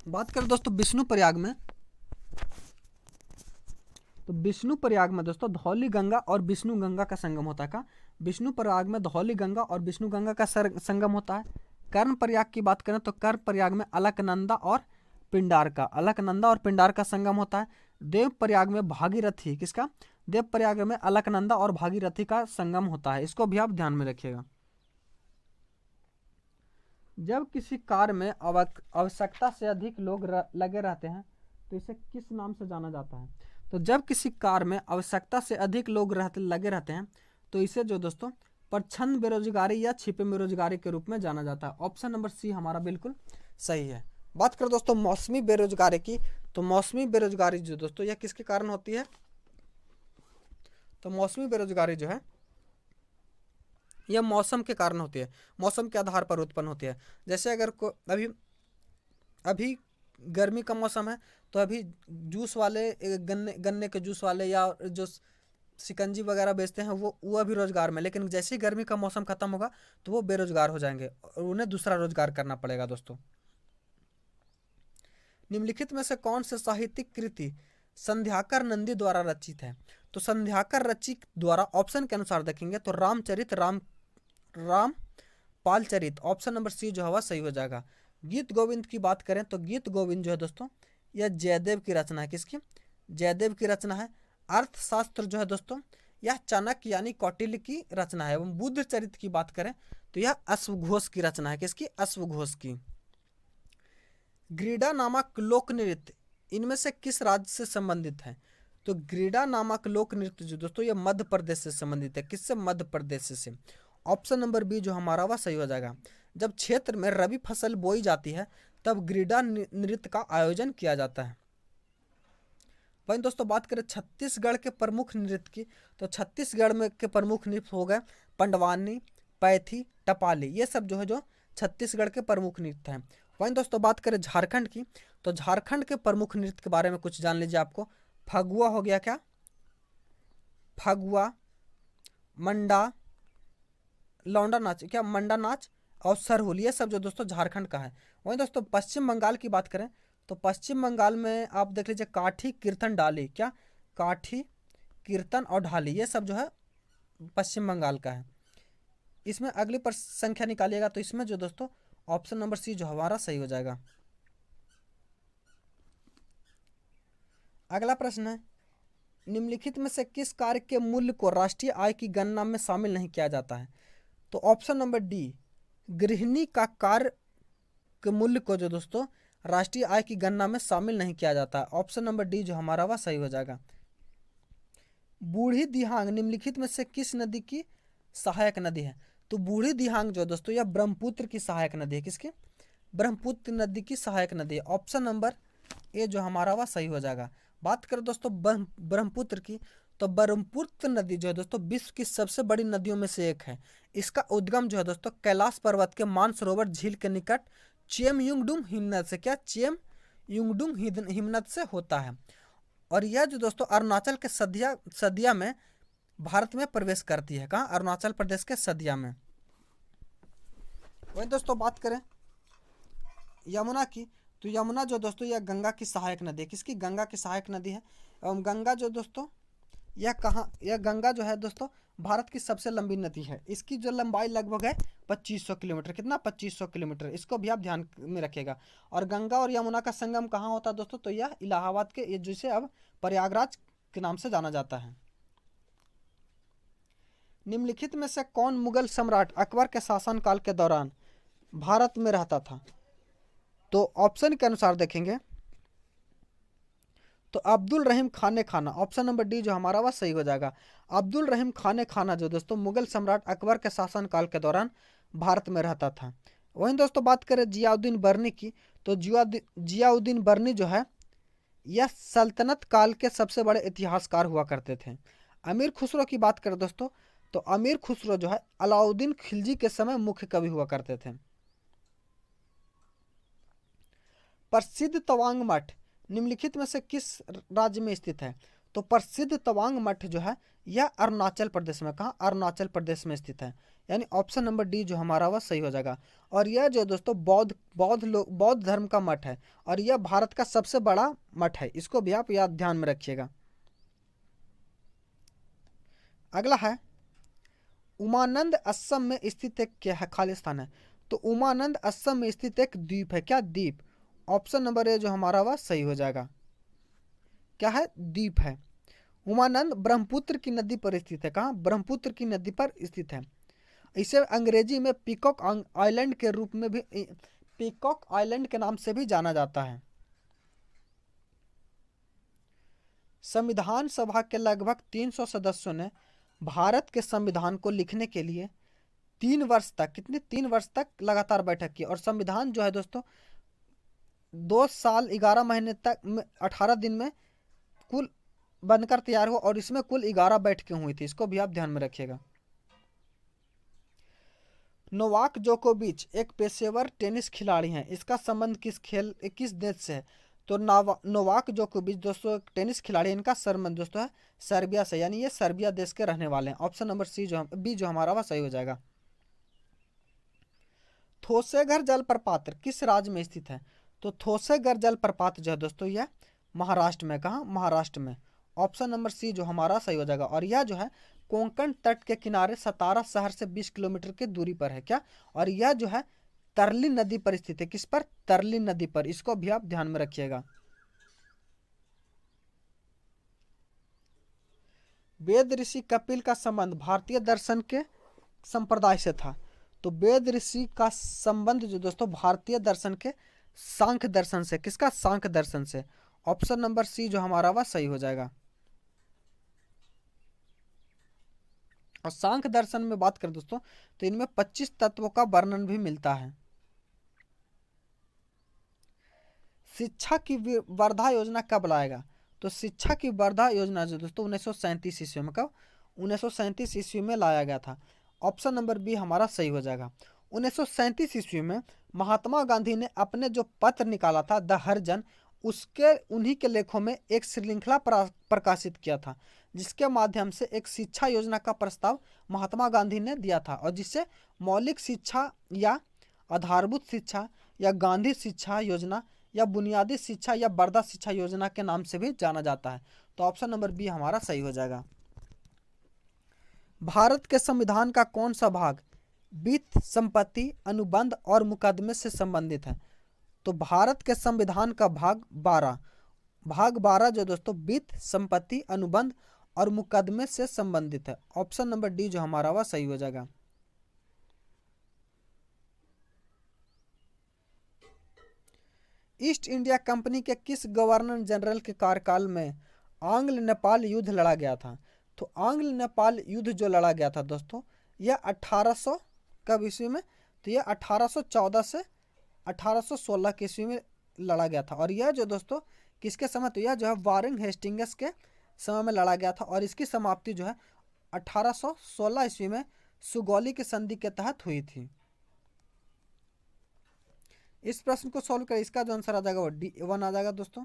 Speaker 1: बात करें दोस्तों विष्णुप्रयाग में, तो विष्णुप्रयाग में दोस्तों धौली गंगा और विष्णु गंगा का संगम होता है। का? विष्णुप्रयाग में धौली गंगा और विष्णु गंगा का संगम होता है। कर्णप्रयाग की बात करें तो कर्णप्रयाग में अलकनंदा और पिंडार का संगम होता है। देवप्रयाग में भागीरथी, किसका? देवप्रयाग में अलकनंदा और भागीरथी का संगम होता है। इसको भी आप ध्यान में रखिएगा। जब किसी कार्य में आवश्यकता से अधिक लोग लगे रहते हैं तो इसे किस नाम से जाना जाता है? तो जब किसी कार्य में आवश्यकता से अधिक लोग लगे रहते हैं तो इसे जो दोस्तों प्रच्छन्न बेरोजगारी या छिपे बेरोजगारी के रूप में जाना जाता है। ऑप्शन नंबर सी हमारा बिल्कुल सही है। बात करें दोस्तों मौसमी बेरोजगारी की, तो मौसमी बेरोजगारी जो दोस्तों यह किसके कारण होती है? तो मौसमी बेरोजगारी जो है यह मौसम के कारण होती है, मौसम के आधार पर उत्पन्न होती है। जैसे अगर अभी अभी गर्मी का मौसम है तो अभी जूस वाले गन्ने के जूस वाले या जो शिकंजी वगैरह बेचते हैं वो अभी रोजगार में, लेकिन जैसे ही गर्मी का मौसम खत्म होगा तो वो बेरोजगार हो जाएंगे और उन्हें दूसरा रोजगार करना पड़ेगा। दोस्तों निम्नलिखित में से कौन से साहित्यिक कृति संध्याकर नंदी द्वारा रचित है? तो संध्याकर रचित द्वारा ऑप्शन के अनुसार देखेंगे तो Ramcharit Ram Palcharit, option number C जो है सही हो जाएगा। गीत गोविंद की बात करें तो गीत गोविंद जो है दोस्तों यह जयदेव की रचना है। किसकी? जयदेव की रचना है। अर्थशास्त्र जो है दोस्तों यह चाणक्य यानी कौटिल्य की रचना है। एवं बुद्ध चरित की बात करें तो यह अश्वघोष की रचना है। किसकी? अश्वघोष की। ग्रीडा नामक लोक नृत्य इनमें से किस राज्य से संबंधित है? तो ग्रीडा नामक लोक नृत्य जो दोस्तों ये मध्य प्रदेश से संबंधित है। किससे? मध्य प्रदेश से। ऑप्शन नंबर बी जो हमारा वह सही हो जाएगा। जब क्षेत्र में रबी फसल बोई जाती है तब ग्रीडा नृत्य का आयोजन किया जाता है। वहीं दोस्तों बात करें छत्तीसगढ़ के प्रमुख नृत्य की, तो छत्तीसगढ़ में के प्रमुख नृत्य हो गए पंडवानी, पैथी, टपाली, ये सब जो है जो छत्तीसगढ़ के प्रमुख नृत्य हैं। वहीं दोस्तों बात करें झारखंड की, तो झारखंड के प्रमुख नृत्य के बारे में कुछ जान लीजिए। आपको फगुआ हो गया, क्या? फगुआ, मंडा, लौंडा नाच, क्या मंडा नाच और सरहुल, ये सब जो दोस्तों झारखंड का है। वहीं दोस्तों पश्चिम बंगाल की बात करें तो पश्चिम बंगाल में आप देख लीजिए काठी, कीर्तन, डाली, क्या? काठी, कीर्तन और ढाली, ये सब जो है पश्चिम बंगाल का है। इसमें अगली पर संख्या निकालिएगा तो इसमें जो दोस्तों ऑप्शन नंबर सी जो हमारा सही हो जाएगा। अगला प्रश्न है निम्नलिखित में से किस कार्य के मूल्य को राष्ट्रीय आय की गणना में शामिल नहीं किया जाता है? तो ऑप्शन नंबर डी गृहिणी का कार्य के मूल्य को जो दोस्तों राष्ट्रीय आय की गणना में शामिल नहीं किया जाता। ऑप्शन नंबर डी जो हमारा वह सही हो जाएगा। बूढ़ी दिहांग निम्नलिखित में से किस नदी की सहायक नदी है? तो बूढ़ी दिहांग जो दोस्तों यह ब्रह्मपुत्र की सहायक नदी है। किसकी? ब्रह्मपुत्र नदी की सहायक नदी है। ऑप्शन नंबर ए जो हमारा वह सही हो जाएगा। बात करें दोस्तों ब्रह्मपुत्र की, तो ब्रह्मपुत्र नदी जो है दोस्तों विश्व की सबसे बड़ी नदियों में से एक है। इसका उद्गम जो है दोस्तों कैलाश पर्वत के मानसरोवर झील के निकट चेमयुंगडुंग हिमनद से, क्या? चेमयुंगडुंग हिमनद से होता है। और यह जो दोस्तों अरुणाचल के सदिया में भारत में प्रवेश करती है। कहाँ? अरुणाचल प्रदेश के सदिया में। वही दोस्तों बात करें यमुना की, तो यमुना जो दोस्तों यह गंगा की सहायक नदी है। किसकी? गंगा की सहायक नदी है। एवं गंगा जो दोस्तों यह कहाँ, यह गंगा जो है दोस्तों भारत की सबसे लंबी नदी है। इसकी जो लंबाई लगभग है 2500 किलोमीटर। कितना? 2500 किलोमीटर। इसको भी आप ध्यान में रखिएगा। और गंगा और यमुना का संगम कहाँ होता है दोस्तों? तो यह इलाहाबाद के, जिसे अब प्रयागराज के नाम से जाना जाता है। निम्नलिखित में से कौन मुगल सम्राट अकबर के शासनकाल के दौरान भारत में रहता था? तो ऑप्शन के अनुसार देखेंगे तो अब्दुल रहीम खाने खाना, ऑप्शन नंबर डी जो हमारा वह सही हो जाएगा। अब्दुल रहीम खाने खाना जो दोस्तों मुगल सम्राट अकबर के शासनकाल के दौरान भारत में रहता था। वहीं दोस्तों बात करें जियाउद्दीन बर्नी की, तो जियाउद्दीन बर्नी जो है यह सल्तनत काल के सबसे बड़े इतिहासकार हुआ करते थे। अमीर खुसरो की बात करें दोस्तों, तो अमीर खुसरो जो है अलाउद्दीन खिलजी के समय मुख्य कवि हुआ करते थे। प्रसिद्ध तवांग मठ निम्नलिखित में से किस राज्य में स्थित है? तो प्रसिद्ध तवांग मठ जो है यह अरुणाचल प्रदेश में, कहाँ? अरुणाचल प्रदेश में स्थित है। यानी ऑप्शन नंबर डी जो हमारा वह सही हो जाएगा। और यह जो दोस्तों बौद्ध धर्म का मठ है और यह भारत का सबसे बड़ा मठ है। इसको भी आप याद ध्यान में रखिएगा। अगला है उमानंद असम में स्थित एक क्या है? खालिस्तान है। तो उमानंद असम में स्थित एक द्वीप है। क्या? द्वीप। ऑप्शन नंबर ए जो हमारा वह सही हो जाएगा। क्या है? द्वीप है। उमानंद ब्रह्मपुत्र की नदी पर स्थित है। कहाँ? ब्रह्मपुत्र की नदी पर स्थित है। इसे अंग्रेजी में पीकॉक आइलैंड के रूप में भी, पीकॉक आइलैंड के नाम से भी जाना जाता है। संविधान सभा के लगभग 300 सदस्यों ने भारत के संविधान को लिखने के लिए 3 वर्ष तक, कितने 3 वर्ष तक लगातार बैठक की। और संविधान जो है दोस्तों 2 साल 11 महीने तक 18 दिन में कुल बनकर तैयार हुआ, और इसमें कुल 11 बैठकें हुई थी। इसको भी आप ध्यान में रखिएगा। नोवाक जोकोविच एक पेशेवर टेनिस खिलाड़ी हैं। इसका संबंध किस देश से है? तो नोवाक जोकोविच दोस्तों एक टेनिस खिलाड़ी, इनका संबंध दोस्तों है सर्बिया से, यानी ये सर्बिया देश के रहने वाले हैं। ऑप्शन नंबर बी जो हमारा वह सही हो जाएगा। थोसेघर जलप्रपात किस राज्य में स्थित है? तो थोसेघर जलप्रपात जो है दोस्तों यह महाराष्ट्र में, कहाँ? महाराष्ट्र में। ऑप्शन नंबर सी जो हमारा सही हो जाएगा। और यह जो है कोंकण तट के किनारे सतारा शहर से 20 किलोमीटर की दूरी पर है। क्या? और यह जो है तरली नदी पर स्थित है। किस पर? तरली नदी पर। इसको भी आप ध्यान में रखिएगा। वेद ऋषि कपिल का संबंध भारतीय दर्शन के संप्रदाय से था। तो वेद ऋषि का संबंध जो दोस्तों भारतीय दर्शन के सांख्य दर्शन से। किसका? सांख्य दर्शन से। ऑप्शन नंबर सी जो हमारा वह सही हो जाएगा। और सांख्य दर्शन में बात करें दोस्तों तो इनमें 25 तत्वों का वर्णन भी मिलता है। शिक्षा की वर्धा योजना कब लाएगा? तो शिक्षा की वर्धा योजना जो दोस्तों 1937 ईस्वी में, कब? 1937 ईस्वी में लाया गया था। ऑप्शन नंबर बी हमारा सही हो जाएगा। 1937 ईस्वी में महात्मा गांधी ने अपने जो पत्र निकाला था द हरिजन, उसके उन्हीं के लेखों में एक श्रृंखला प्रकाशित किया था, जिसके माध्यम से एक शिक्षा योजना का प्रस्ताव महात्मा गांधी ने दिया था, और जिससे मौलिक शिक्षा या आधारभूत शिक्षा या गांधी शिक्षा योजना या बुनियादी शिक्षा या वर्धा शिक्षा योजना के नाम से भी जाना जाता है। तो ऑप्शन नंबर बी हमारा सही हो जाएगा। भारत के संविधान का कौन सा भाग वित्त, संपत्ति, अनुबंध और मुकदमे से संबंधित है? तो भारत के संविधान का भाग 12 जो दोस्तों वित्त, संपत्ति, अनुबंध और मुकदमे से संबंधित है। ऑप्शन नंबर डी जो हमारा वह सही हो जाएगा। ईस्ट इंडिया कंपनी के किस गवर्नर जनरल के कार्यकाल में आंग्ल नेपाल युद्ध लड़ा गया था? तो आंग्ल नेपाल युद्ध जो लड़ा गया था दोस्तों यह 1800 कब ईस्वी में? तो यह 1814 से 1816 के ईस्वी में लड़ा गया था। और यह जो दोस्तों किसके समय? तो यह जो है वारेन हेस्टिंग्स के समय में लड़ा गया था, और इसकी समाप्ति जो है 1816 ईस्वी में सुगौली की संधि के तहत हुई थी। इस प्रश्न को सॉल्व करें, इसका जो आंसर आ जाएगा वो D1 आ जाएगा दोस्तों।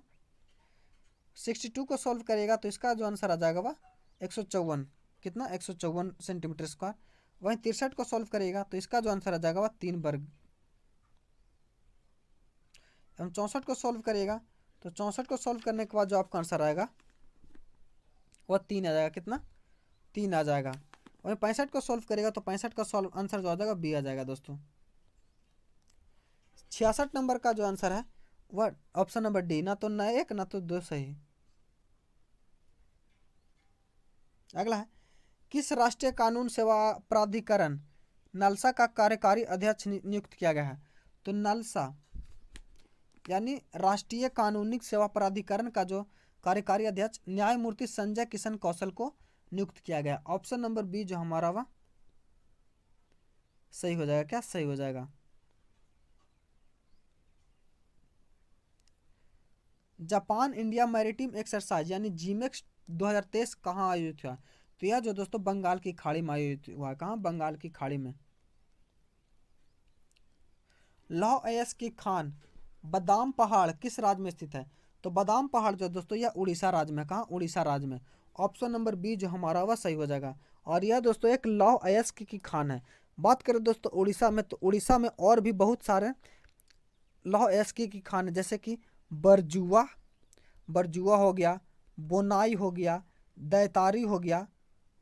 Speaker 1: 62 को सॉल्व करेगा तो इसका जो आंसर आ जाएगा वह 154, कितना? 154 सेंटीमीटर स्क्वायर। वहीं 63 को सॉल्व करेगा तो इसका जो आंसर आ जाएगा वह 3 वर्ग। हम 64 को सॉल्व करेगा तो 64 को सॉल्व करने के बाद जो आपका आंसर आएगा वह 3 आ जाएगा। कितना? 3 आ जाएगा। वहीं 65 को सॉल्व करेगा तो 65 का सॉल्व आंसर जो आ जाएगा बी आ जाएगा दोस्तों। 66 नंबर का जो आंसर है वह ऑप्शन नंबर डी, ना तो न 1 ना तो 2 सही। अगला है किस राष्ट्रीय कानून सेवा प्राधिकरण नलसा का कार्यकारी अध्यक्ष नियुक्त किया गया है? तो नलसा यानी राष्ट्रीय कानूनी सेवा प्राधिकरण का जो कार्यकारी अध्यक्ष न्यायमूर्ति संजय किशन कौशल को नियुक्त किया गया। ऑप्शन नंबर बी जो हमारा वह सही हो जाएगा। क्या सही हो जाएगा? जापान इंडिया मैरिटाइम एक्सरसाइज यानी जीमेक्स 2023 कहाँ आयोजित हुआ? तो यह जो दोस्तों बंगाल की खाड़ी में आयोजित हुआ। कहाँ? बंगाल की खाड़ी में। लौह अयस्क की खान बादाम पहाड़ किस राज्य में स्थित है? तो बादाम पहाड़ जो दोस्तों यह उड़ीसा राज्य में। कहाँ? उड़ीसा राज्य में। ऑप्शन नंबर बी जो हमारा वह सही हो जाएगा। और यह दोस्तों एक लौह अयस्क की खान है। बात करें दोस्तों उड़ीसा में, तो उड़ीसा में और भी बहुत सारे लौह अयस्क की खान है, जैसे कि बरजुआ हो गया, बोनाई हो गया, दैतारी हो गया।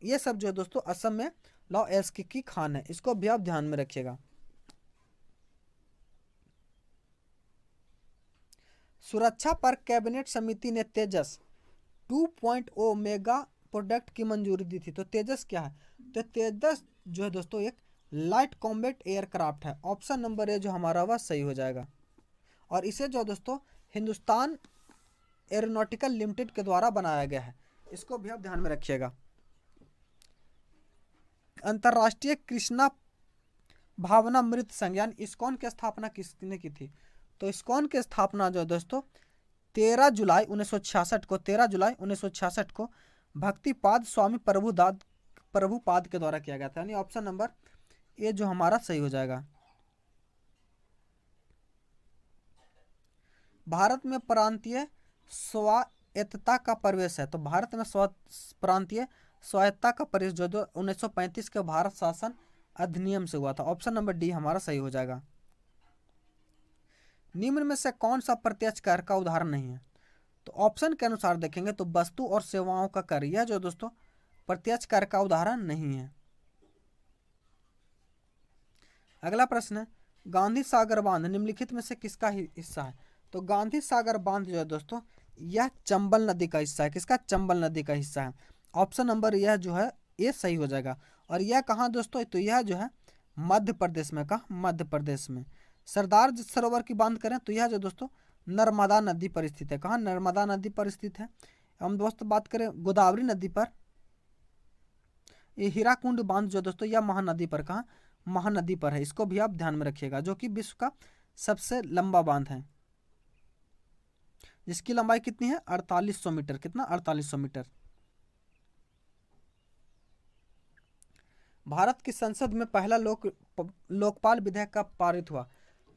Speaker 1: ये सब जो है दोस्तों असम में लौह अयस्क की खान है। इसको भी आप ध्यान में रखिएगा। सुरक्षा पर कैबिनेट समिति ने तेजस 2.0 मेगा प्रोडक्ट की मंजूरी दी थी। तो तेजस क्या है? तो तेजस जो है दोस्तों एक लाइट कॉम्बैट एयरक्राफ्ट है। ऑप्शन नंबर ए जो हमारा वह सही हो जाएगा। और इसे जो दोस्तों हिंदुस्तान एरोनॉटिकल लिमिटेड के द्वारा बनाया गया है, इसको भी आप ध्यान में रखिएगा। अंतर्राष्ट्रीय कृष्णा भावना मृत संघ यानी इस्कॉन की स्थापना किसने की थी? तो इस्कॉन की स्थापना जो दोस्तों 13 जुलाई 1966 को भक्तिपाद स्वामी प्रभुपाद के द्वारा किया गया था, यानी ऑप्शन नंबर ए जो हमारा सही हो जाएगा। भारत में प्रांतीय स्वायत्तता का प्रवेश है, तो भारत में प्रांतीय स्वायत्तता का प्रवेश जो 1935 के भारत शासन अधिनियम से हुआ था। ऑप्शन नंबर डी हमारा सही हो जाएगा। निम्न में से कौन सा प्रत्यक्ष कर का उदाहरण नहीं है? तो ऑप्शन के अनुसार देखेंगे तो वस्तु और सेवाओं का कर, यह जो दोस्तों प्रत्यक्ष कर का उदाहरण नहीं है। अगला प्रश्न है, गांधी सागर बांध निम्नलिखित में से किसका हिस्सा है? तो गांधी सागर बांध जो है दोस्तों यह चंबल नदी का हिस्सा है। किसका? चंबल नदी का हिस्सा है। ऑप्शन नंबर यह जो है ये सही हो जाएगा। और यह कहाँ दोस्तों? तो यह जो है मध्य प्रदेश में, कहाँ? मध्य प्रदेश में। सरदार सरोवर की बात करें तो यह जो दोस्तों नर्मदा नदी पर स्थित है। कहाँ? नर्मदा नदी पर स्थित है। हम दोस्तों बात करें गोदावरी नदी पर, ये हीराकुंड बांध जो दोस्तों यह महानदी पर, कहाँ? महानदी पर है। इसको भी आप ध्यान में रखिएगा, जो कि विश्व का सबसे लंबा बांध है, जिसकी लंबाई कितनी है? 4800 मीटर। कितना? 4800 मीटर। भारत की संसद में पहला लोकपाल विधेयक कब पारित हुआ?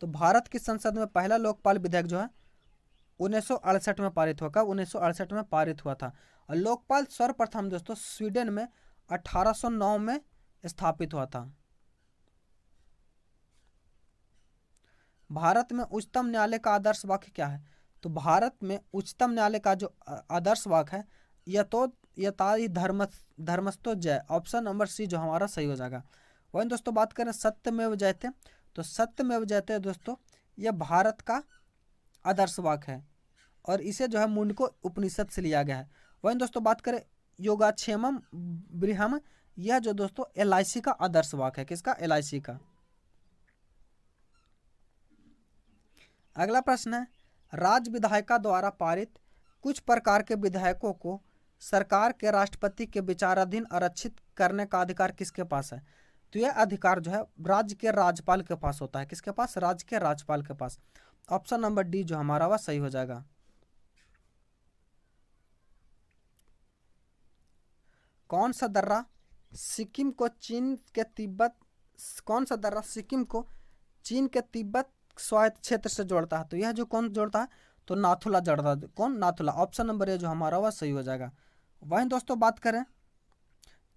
Speaker 1: तो भारत की संसद में पहला लोकपाल विधेयक जो है 1968 में पारित हुआ। कब? 1968 में पारित हुआ था। और लोकपाल सर्वप्रथम दोस्तों स्वीडन में 1809 में स्थापित हुआ था। भारत में उच्चतम न्यायालय का आदर्श वाक्य क्या है? तो भारत में उच्चतम न्यायालय का जो आदर्श वाक्य है यथाहि धर्मस्थो जय। ऑप्शन नंबर सी जो हमारा सही हो जाएगा। वहीं दोस्तों बात करें सत्यमेव जयते, तो सत्यमेव जयते दोस्तों यह भारत का आदर्श वाक्य है और इसे जो है मुंडको उपनिषद से लिया गया है। वहीं दोस्तों बात करें योगाक्षेमम बृहम, यह जो दोस्तों LIC का आदर्श वाक्य है। किसका? LIC का। अगला प्रश्न है, राज्य विधायिका द्वारा पारित कुछ प्रकार के विधेयकों को सरकार के राष्ट्रपति के विचाराधीन आरक्षित करने का अधिकार किसके पास है? तो यह अधिकार जो है राज्य के राज्यपाल के पास होता है। किसके पास? राज्य के राज्यपाल के पास। ऑप्शन नंबर डी जो हमारा वह सही हो जाएगा। कौन सा दर्रा सिक्किम को चीन के तिब्बत स्वायत्त क्षेत्र से जोड़ता है? तो यह जो कौन जोड़ता है? तो नाथुला जोड़ता है। कौन? नाथुला। ऑप्शन नंबर ए जो हमारा वह सही हो जाएगा। वहीं दोस्तों बात करें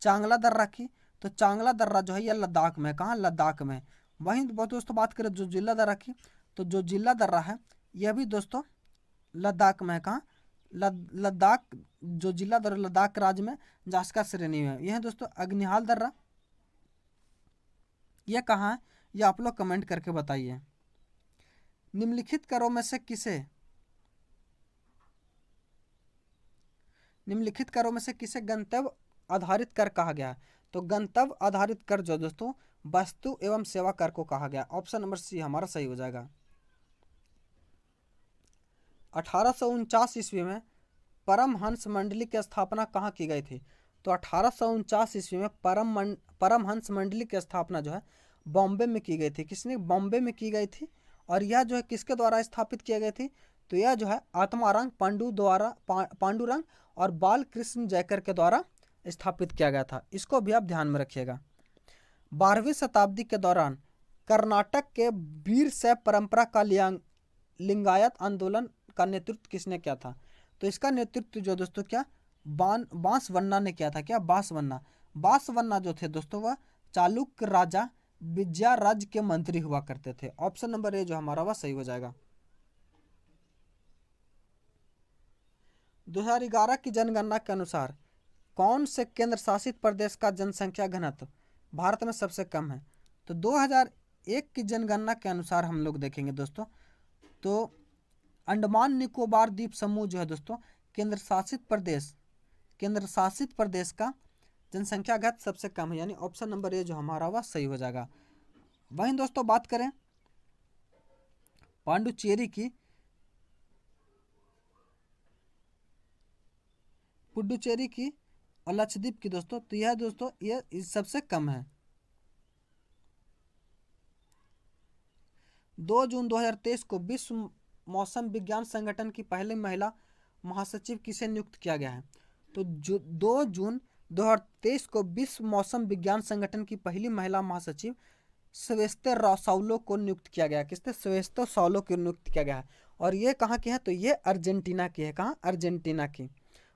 Speaker 1: चांगला दर्रा की, तो चांगला दर्रा जो है यह लद्दाख में। कहाँ? लद्दाख में। वहीं दोस्तों बात करें जो जिला दर्रा की, तो जो जिला दर्रा है यह भी दोस्तों लद्दाख में है। कहाँ? लद्दाख जो जिला दर्रा लद्दाख राज्य में जास्का श्रेणी में। यह दोस्तों अग्निहाल दर्रा, यह कहाँ है? यह आप लोग कमेंट करके बताइए। निम्नलिखित करों में से किसे गंतव्य आधारित कर कहा गया है? तो गंतव्य आधारित कर जो दोस्तों वस्तु एवं सेवा कर को कहा गया। ऑप्शन नंबर सी हमारा सही हो जाएगा। 1849 ईस्वी में परमहंस मंडली की स्थापना कहाँ की गई थी? तो 1849 ईस्वी में परमहंस मंडली की स्थापना जो है बॉम्बे में की गई थी। किसने? बॉम्बे में की गई थी। और यह जो है किसके द्वारा स्थापित किया गई थी? तो यह जो है आत्माराम पांडुरंग और बालकृष्ण जयकर के द्वारा स्थापित किया गया था। इसको भी आप ध्यान में रखिएगा। 12वीं शताब्दी के दौरान कर्नाटक के वीर शैव परंपरा का लिंगायत आंदोलन का नेतृत्व किसने किया था? तो इसका नेतृत्व जो दोस्तों क्या बांसवन्ना ने किया था। क्या? बांसवन्ना जो थे दोस्तों वह चालुक्य राजा विजयाराज के मंत्री हुआ करते थे। ऑप्शन नंबर ए जो हमारा वह सही हो जाएगा। 2011 की जनगणना के अनुसार कौन से केंद्र शासित प्रदेश का जनसंख्या घनत्व भारत में सबसे कम है? तो 2001 की जनगणना के अनुसार हम लोग देखेंगे दोस्तों, तो अंडमान निकोबार द्वीप समूह जो है दोस्तों केंद्र शासित प्रदेश का जनसंख्या घनत्व सबसे कम है, यानी ऑप्शन नंबर ए जो हमारा वह सही हो जाएगा। वहीं दोस्तों बात करें पांडुचेरी की, पुडुचेरी की और लक्षद्वीप की दोस्तों, तो यह दोस्तों ये सबसे कम है। 2 जून 2023 को विश्व मौसम विज्ञान संगठन की पहली महिला महासचिव किसे नियुक्त किया गया है? तो 2 जून 2023 को विश्व मौसम विज्ञान संगठन की पहली महिला महासचिव स्वेस्ते रसौलो को नियुक्त किया गया। किसने? स्वेस्ते रसौलो को नियुक्त किया गया है। और ये कहाँ की है? तो ये अर्जेंटीना की है। कहाँ? अर्जेंटीना की।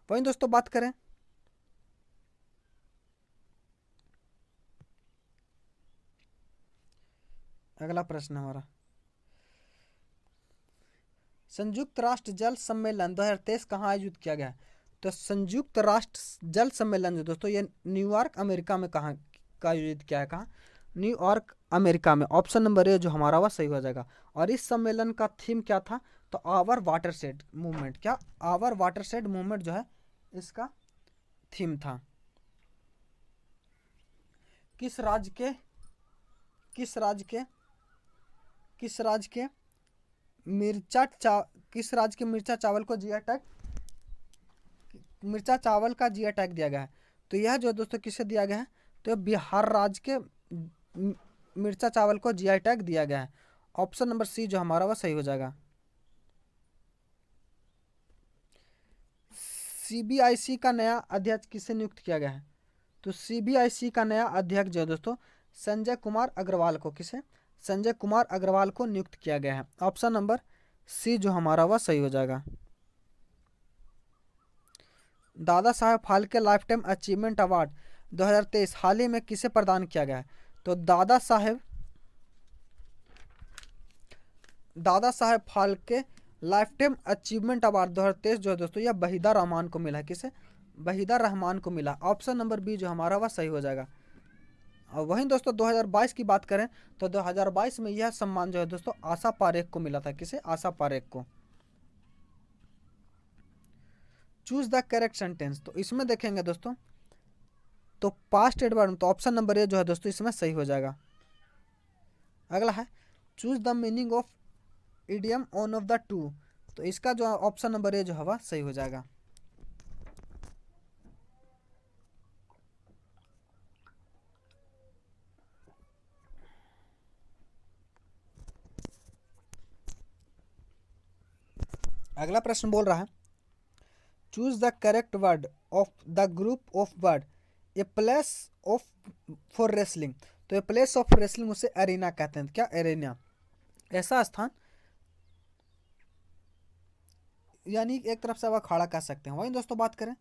Speaker 1: वहीं दोस्तों बात करें अगला प्रश्न हमारा, संयुक्त राष्ट्र जल सम्मेलन 2023 कहाँ आयोजित किया गया है? तो संयुक्त राष्ट्र जल सम्मेलन जो दोस्तों ये न्यूयॉर्क अमेरिका में कहाँ का आयोजित किया है? कहाँ? न्यूयॉर्क अमेरिका में। ऑप्शन नंबर ए जो हमारा वह सही हो जाएगा। और इस सम्मेलन का थीम क्या था? तो आवर वाटरशेड मूवमेंट। क्या? आवर वाटरशेड मूवमेंट जो है इसका थीम था। किस राज्य के किस राज्य के किस राज्य के मिर्चा चावल को जीआई टैग, मिर्चा चावल का जीआई टैग दिया गया है? तो यह जो दोस्तों किसे दिया गया है? तो बिहार राज्य के मिर्चा चावल को जीआई टैग दिया गया है। ऑप्शन नंबर सी जो हमारा वह सही हो जाएगा। सीबीआईसी का नया अध्यक्ष किसे नियुक्त किया गया है? तो सीबीआईसी का नया अध्यक्ष जो है दोस्तों संजय कुमार अग्रवाल को, किसे? संजय कुमार अग्रवाल को नियुक्त किया गया है। ऑप्शन नंबर सी जो हमारा वह सही हो जाएगा। Dada Saheb Phalke lifetime achievement award 2023 हाल ही में किसे प्रदान किया गया है? तो Dada Saheb Phalke lifetime achievement award 2023 जो है दोस्तों यह वहीदा रहमान को मिला है। किसे? वहीदा रहमान को मिला। ऑप्शन नंबर बी जो हमारा वह सही हो जाएगा। और वहीं दोस्तों 2022 की बात करें तो 2022 में यह सम्मान जो है दोस्तों आशा पारेख को मिला था। किसे? आशा पारेख को। चूज द करेक्ट सेंटेंस, तो इसमें देखेंगे दोस्तों तो पास्ट एडवर्ब, तो ऑप्शन नंबर ए जो है दोस्तों इसमें सही हो जाएगा। अगला है choose the meaning of idiom on off the two, तो इसका जो ऑप्शन नंबर ए जो है वह सही हो जाएगा। अगला प्रश्न बोल रहा है choose the correct word of the group of word a place of for wrestling, तो ए प्लेस ऑफ रेसलिंग उसे एरिना कहते हैं। क्या? एरिना, ऐसा स्थान, यानी एक तरफ से अब अखाड़ा कह सकते हैं। वहीं दोस्तों बात करें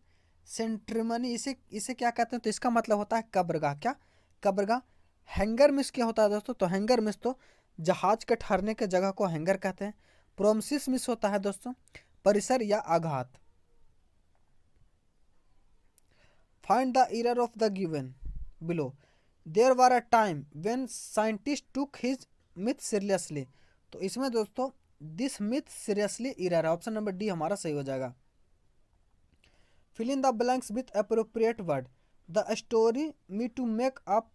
Speaker 1: सेंट्रिमनी, इसे इसे क्या कहते हैं? तो इसका मतलब होता है कब्रगाह। क्या? कब्रगाह। हैंगर मिस क्या होता है दोस्तों? तो हैंगर मिस तो जहाज के ठहरने के जगह को हैंगर कहते हैं। प्रोमिसिस मिस होता है दोस्तों परिसर या आघात। Find the error of the given below, there were a time when scientist took his myth seriously, तो इसमें दोस्तों दिस मिथ सीरियसली एरर है। ऑप्शन नंबर डी हमारा सही हो जाएगा। Fill in the blanks with appropriate word, the story me to make up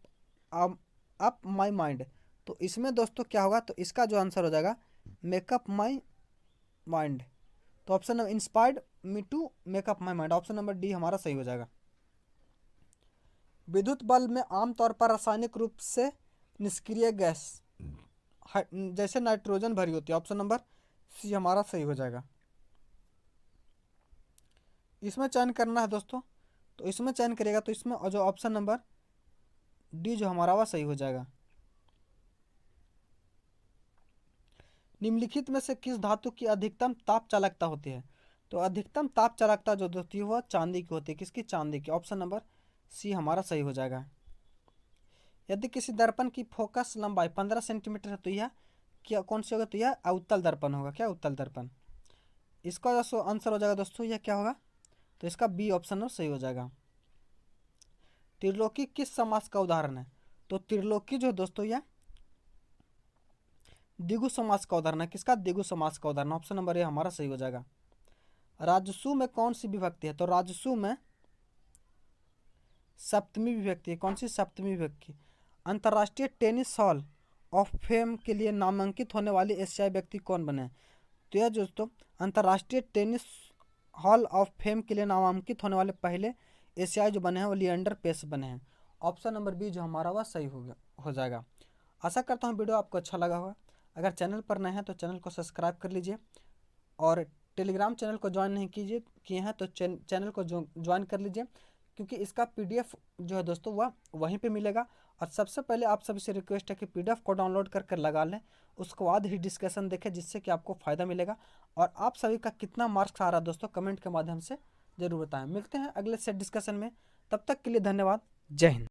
Speaker 1: my mind, तो इसमें दोस्तों क्या होगा? तो इसका जो आंसर हो जाएगा मेकअप माई माइंड, तो option number inspired me to make up my mind, option number D हमारा सही हो जाएगा। विद्युत बल्ब में आमतौर पर रासायनिक रूप से निष्क्रिय गैस जैसे नाइट्रोजन भरी होती है। ऑप्शन नंबर सी हमारा सही हो जाएगा। इसमें चयन करना है दोस्तों, तो इसमें चयन करेगा तो इसमें जो ऑप्शन नंबर डी जो हमारा वह सही हो जाएगा। निम्नलिखित में से किस धातु की अधिकतम ताप चालकता होती है? तो अधिकतम ताप चालकता जो होती है वह चांदी की होती है। किसकी? चांदी की। ऑप्शन नंबर सी हमारा सही हो जाएगा। यदि किसी दर्पण की फोकस लंबाई 15 सेंटीमीटर है तो यह क्या कौन सी होगा? तो यह अवतल दर्पण होगा। क्या? उत्तल दर्पण। इसका जो आंसर हो जाएगा दोस्तों यह क्या होगा? तो इसका बी ऑप्शन सही हो जाएगा। त्रिलोकी किस समास का उदाहरण है? तो त्रिलोकी जो दोस्तों यह द्विगु समास का उदाहरण है। किसका? द्विगु समास का उदाहरण। ऑप्शन नंबर ए हमारा सही हो जाएगा। राजसु में कौन सी विभक्ति है? तो राजसु में सप्तमी विभक्ति है। कौन सी सप्तमी विभक्ति? अंतर्राष्ट्रीय टेनिस हॉल ऑफ फेम के लिए नामांकित होने वाले एशियाई व्यक्ति कौन बने हैं? तो यह दोस्तों अंतर्राष्ट्रीय टेनिस हॉल ऑफ फेम के लिए नामांकित होने वाले पहले एशियाई जो बने हैं वो लिएंडर पेस बने हैं। ऑप्शन नंबर बी जो हमारा वह सही हो जाएगा। आशा करता हूँ वीडियो आपको अच्छा लगा होगा। अगर चैनल पर नए हैं तो चैनल को सब्सक्राइब कर लीजिए और टेलीग्राम चैनल को ज्वाइन नहीं किए हैं तो चैनल को ज्वाइन कर लीजिए, क्योंकि इसका पीडीएफ जो है दोस्तों वह वहीं पे मिलेगा। और सबसे पहले आप सभी से रिक्वेस्ट है कि पीडीएफ को डाउनलोड कर लगा लें, उसके बाद ही डिस्कशन देखें, जिससे कि आपको फ़ायदा मिलेगा। और आप सभी का कितना मार्क्स आ रहा है दोस्तों कमेंट के माध्यम से ज़रूर बताएं। मिलते हैं अगले सेट डिस्कशन में, तब तक के लिए धन्यवाद। जय हिंद।